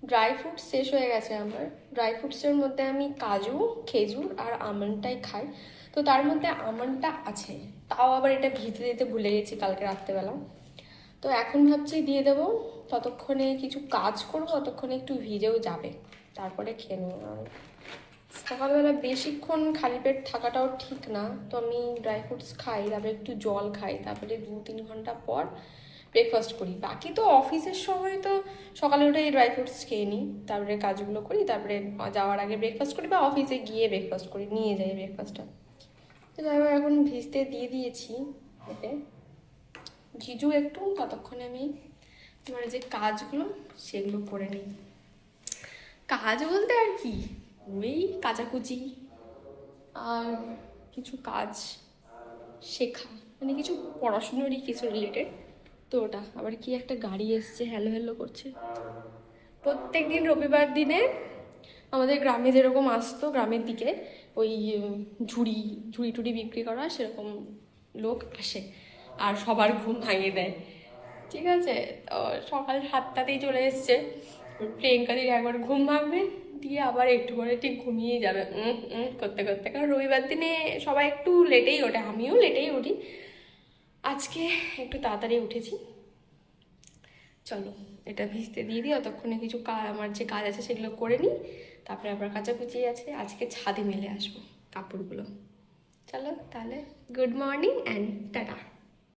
Dry fruits শেষ হয়ে গেছে আমার। ড্রাই ফ্রুটসের মধ্যে আমি কাজু, খেজুর আর আমন্ডটাই খাই। তো তার মধ্যে আমন্ডটা আছে, তাও আবার এটা ভিজতে দিতে ভুলে গেছি কালকে রাত্রেবেলা। তো এখন ভাবছি দিয়ে দেবো, ততক্ষণে কিছু কাজ করবো, ততক্ষণে একটু ভিজেও যাবে, তারপরে খেয়ে নেবো। আর সকালবেলা বেশিক্ষণ খালি পেট থাকাটাও ঠিক না, তো আমি ড্রাই ফ্রুটস খাই, তারপরে একটু জল খাই, তারপরে 2-3 ঘন্টা পর ব্রেকফাস্ট করি। বাকি তো অফিসের সময় তো সকালে উঠে এই ড্রাই ফ্রুটস খেয়ে নিই, তারপরে কাজগুলো করি, তারপরে যাওয়ার আগে ব্রেকফাস্ট করি বা অফিসে গিয়ে ব্রেকফাস্ট করি, নিয়ে যাই ব্রেকফাস্টটা। তো এবার এখন ভিজতে দিয়ে দিয়েছি এতে, ভিজু একটু, ততক্ষণে আমি আমার যে কাজগুলো সেগুলো করে নিই। কাজ বলতে আর কি, ওই কাচাকুচি আর কিছু কাজ শেখা, মানে কিছু পড়াশুনোরই কিছু রিলেটেড। তো ওটা আবার কি একটা গাড়ি এসছে, হ্যালো হ্যালো করছে। প্রত্যেক দিন রবিবার দিনে আমাদের গ্রামে যেরকম আসতো, গ্রামের দিকে ওই ঝুড়ি ঝুড়ি টুড়ি বিক্রি করা সেরকম লোক আসে আর সবার ঘুম ভাঙিয়ে দেয়। ঠিক আছে, তো সকাল 7টাতেই চলে এসছে। প্রিয়াঙ্কাদির একবার ঘুম ভাঙবে, দিয়ে আবার একটু করে ঠিক ঘুমিয়ে যাবে করতে করতে। কারণ রবিবার দিনে সবাই একটু লেটেই ওঠে, আমিও লেটেই উঠি। আজকে একটু তাড়াতাড়ি উঠেছি। চলো এটা ভিজতে দিয়ে দিই, অতক্ষণে কিছু কাজ, আমার যে কাজ আছে সেগুলো করে নিই, তারপরে আবার কাচাকুচি আছে, আজকে ছাদে মেলে আসবো কাপড়গুলো। চলো তাহলে, গুড মর্নিং অ্যান্ড টাটা।